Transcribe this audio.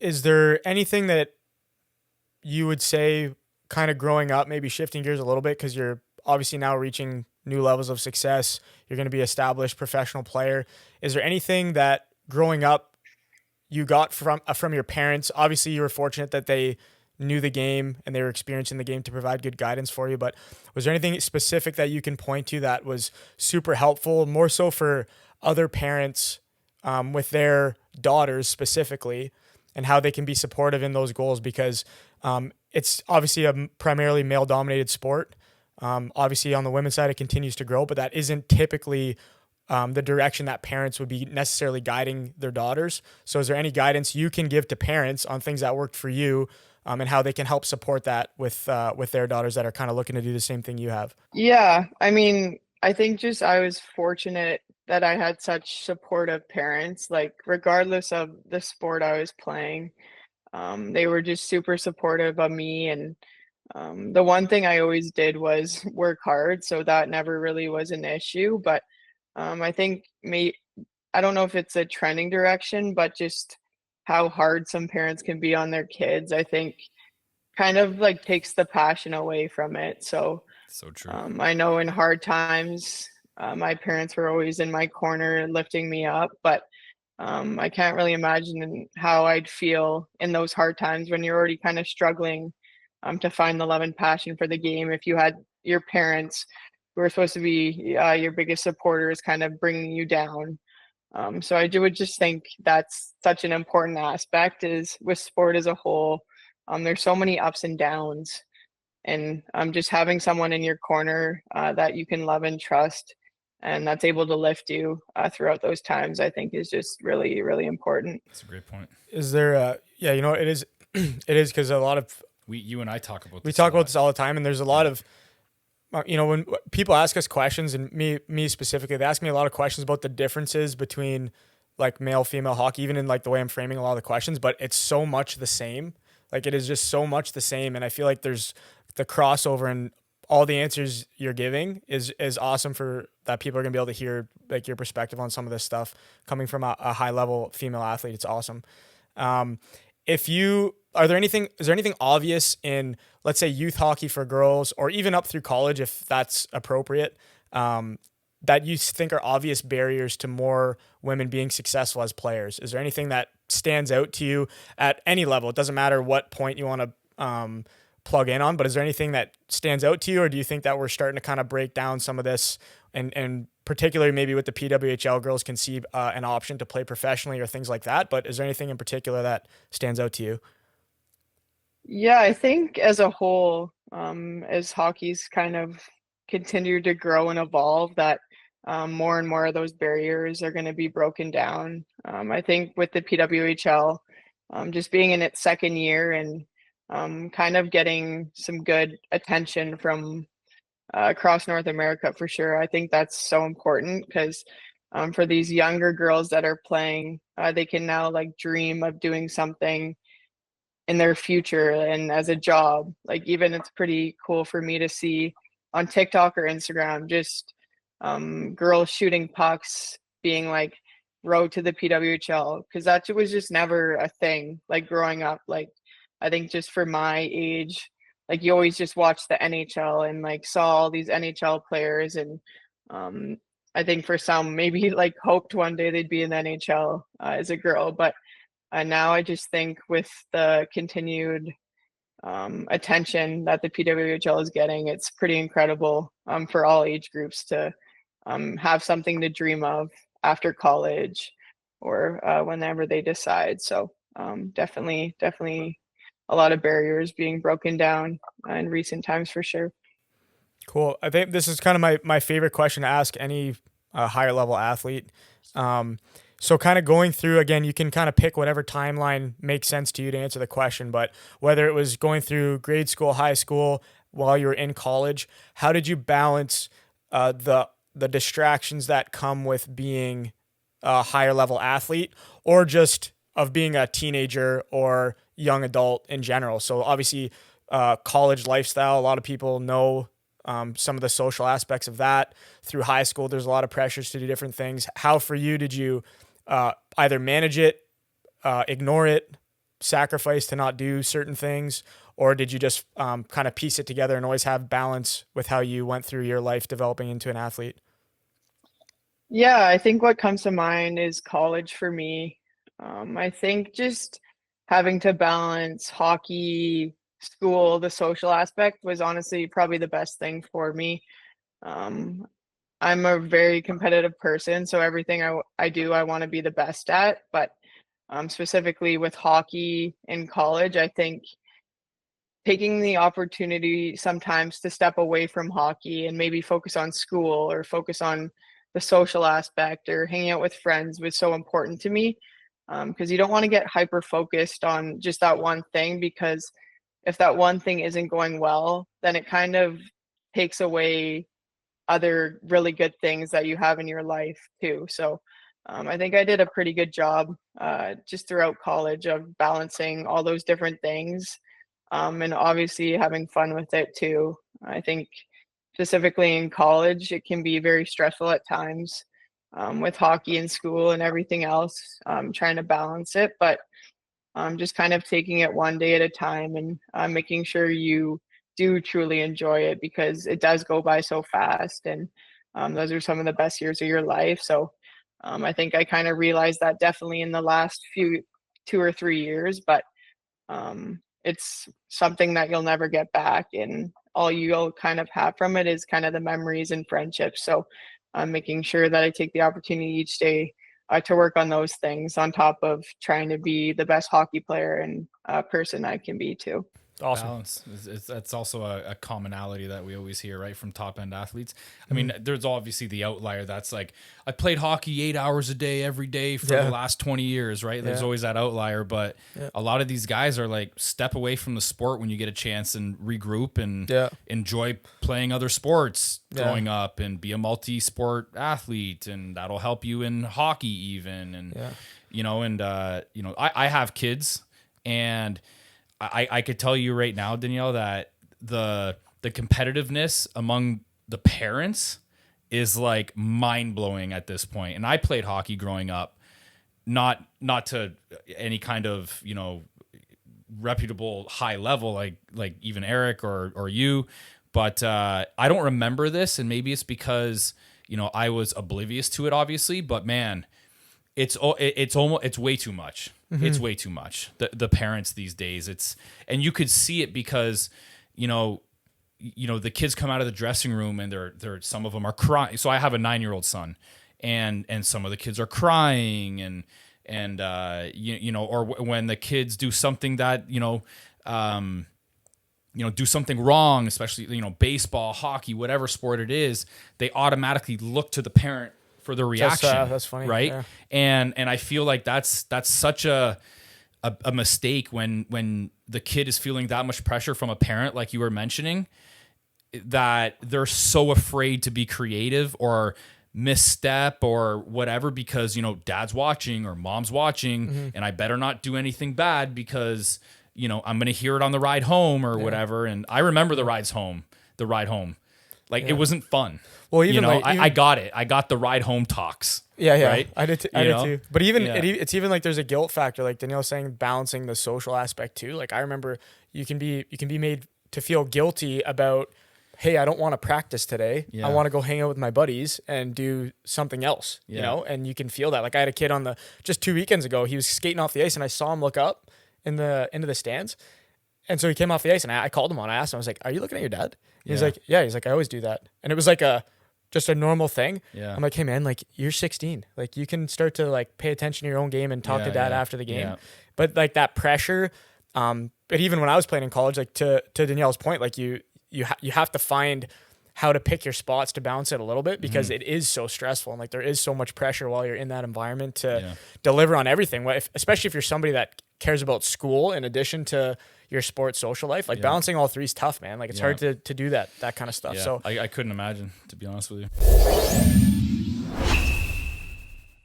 is there anything that you would say kind of growing up, maybe shifting gears a little bit because you're obviously now reaching new levels of success. You're going to be an established professional player. Is there anything that growing up you got from your parents? Obviously, you were fortunate that they knew the game and they were experiencing the game to provide good guidance for you. But was there anything specific that you can point to that was super helpful, more so for other parents with their daughters specifically, and how they can be supportive in those goals? Because it's obviously a primarily male-dominated sport. Obviously, on the women's side, it continues to grow, but that isn't typically the direction that parents would be necessarily guiding their daughters. So is there any guidance you can give to parents on things that worked for you, and how they can help support that with their daughters that are kind of looking to do the same thing you have? Yeah, I mean, I think just I was fortunate that I had such supportive parents, like regardless of the sport I was playing, they were just super supportive of me. And the one thing I always did was work hard, so that never really was an issue. But I think I don't know if it's a trending direction, but just how hard some parents can be on their kids, I think kind of like takes the passion away from it. So So true. I know in hard times, my parents were always in my corner lifting me up, but I can't really imagine how I'd feel in those hard times when you're already kind of struggling to find the love and passion for the game. If you had your parents who are supposed to be your biggest supporters kind of bringing you down. So would just think that's such an important aspect is with sport as a whole. There's so many ups and downs, and just having someone in your corner that you can love and trust and that's able to lift you throughout those times, I think is just really, really important. That's a great point. Is there yeah, it is it is because a lot of You and I talk about we this a talk about lot. this all the time, and there's a lot of when people ask us questions, and me specifically, they ask me a lot of questions about the differences between like male female hockey, even in like the way I'm framing a lot of the questions, but it's so much the same. Like it is just so much the same, and I feel like there's the crossover, and all the answers you're giving is awesome for that people are gonna be able to hear like your perspective on some of this stuff coming from a high level female athlete. It's awesome. Um, if you are there anything is there anything obvious in, let's say, youth hockey for girls or even up through college if that's appropriate, that you think are obvious barriers to more women being successful as players? Is there anything that stands out to you at any level? It doesn't matter what point you want to plug in on, but is there anything that stands out to you, or do you think that we're starting to kind of break down some of this, and particularly maybe with the PWHL girls can see an option to play professionally or things like that? But is there anything in particular that stands out to you? Yeah, I think as a whole, as hockey's kind of continued to grow and evolve, that more and more of those barriers are going to be broken down. I think with the PWHL, just being in its second year and kind of getting some good attention from across North America for sure. I think that's so important because for these younger girls that are playing, they can now like dream of doing something in their future and as a job. Like even it's pretty cool for me to see on TikTok or Instagram just girls shooting pucks being like road to the PWHL because that was just never a thing like growing up. Like I think just for my age, like you always just watch the NHL and like saw all these NHL players and um I think for some maybe like hoped one day they'd be in the NHL as a girl, but now I just think with the continued attention that the PWHL is getting, it's pretty incredible for all age groups to have something to dream of after college or whenever they decide. So definitely a lot of barriers being broken down in recent times for sure. Cool. I think this is kind of my favorite question to ask any higher level athlete. Um, so kind of going through again, you can kind of pick whatever timeline makes sense to you to answer the question, but whether it was going through grade school, high school, while you were in college, how did you balance the distractions that come with being a higher level athlete, or just of being a teenager or young adult in general? So obviously, college lifestyle, a lot of people know some of the social aspects of that. Through high school, there's a lot of pressures to do different things. How for you did you either manage it, ignore it, sacrifice to not do certain things, or did you just kind of piece it together and always have balance with how you went through your life developing into an athlete? Yeah, I think what comes to mind is college for me. I think just having to balance hockey, school, the social aspect was honestly probably the best thing for me. Um, I'm a very competitive person, so everything I do, I want to be the best at. But specifically with hockey in college, I think taking the opportunity sometimes to step away from hockey and maybe focus on school or focus on the social aspect or hanging out with friends was so important to me, because you don't want to get hyper focused on just that one thing, because if that one thing isn't going well, then it kind of takes away other really good things that you have in your life too. So I think I did a pretty good job just throughout college of balancing all those different things, and obviously having fun with it too. I think specifically in college, it can be very stressful at times, with hockey and school and everything else, trying to balance it. But just kind of taking it one day at a time and making sure you do truly enjoy it, because it does go by so fast. And those are some of the best years of your life. So I think I kind of realized that definitely in the last few 2 or 3 years, but it's something that you'll never get back. And all you'll kind of have from it is kind of the memories and friendships. So I'm making sure that I take the opportunity each day to work on those things on top of trying to be the best hockey player and person I can be too. Awesome. Balance. That's also a commonality that we always hear, right, from top end athletes. I mean, there's obviously the outlier that's like, I played hockey 8 hours a day every day for the last 20 years, right? There's always that outlier, but a lot of these guys are like, step away from the sport when you get a chance and regroup and enjoy playing other sports growing up and be a multi-sport athlete, and that'll help you in hockey even. And I have kids, and I could tell you right now, Danielle, that the competitiveness among the parents is like mind blowing at this point. And I played hockey growing up, not to any kind of, reputable high level, like even Eric or you, but I don't remember this. And maybe it's because, I was oblivious to it, obviously, but man, it's way too much. Mm-hmm. It's way too much. The parents these days, and you could see it because, the kids come out of the dressing room and they're some of them are crying. So I have a 9-year-old son, and some of the kids are crying and or when the kids do something that, do something wrong, especially, baseball, hockey, whatever sport it is, they automatically look to the parent for the reaction. That's funny, right? Yeah. And I feel like that's such a mistake when the kid is feeling that much pressure from a parent, like you were mentioning, that they're so afraid to be creative or misstep or whatever because, dad's watching or mom's watching, and I better not do anything bad because, I'm going to hear it on the ride home or whatever. And I remember the ride home. Like it wasn't fun. Well, even I got it. I got the ride home talks. Yeah. Right? I did too. But even it's even like there's a guilt factor, like Danielle saying, balancing the social aspect too. Like I remember you can be made to feel guilty about, hey, I don't want to practice today. Yeah. I want to go hang out with my buddies and do something else. And you can feel that. Like I had a kid just 2 weekends ago. He was skating off the ice, and I saw him look up into the stands. And so he came off the ice, and I called him on. I asked him, I was like, "Are you looking at your dad?" He's like, "Yeah." He's like, "I always do that." And it was like just a normal thing. Yeah. I'm like, "Hey man, like you're 16. Like you can start to like pay attention to your own game and talk to dad after the game." Yeah. But like that pressure, but even when I was playing in college, like to Danielle's point, like you have to find how to pick your spots to balance it a little bit, because it is so stressful, and like there is so much pressure while you're in that environment to deliver on everything. Especially if you're somebody that cares about school in addition to your sports social life, like balancing all three is tough, man. Like it's hard to do that kind of stuff. Yeah. So I couldn't imagine, to be honest with you.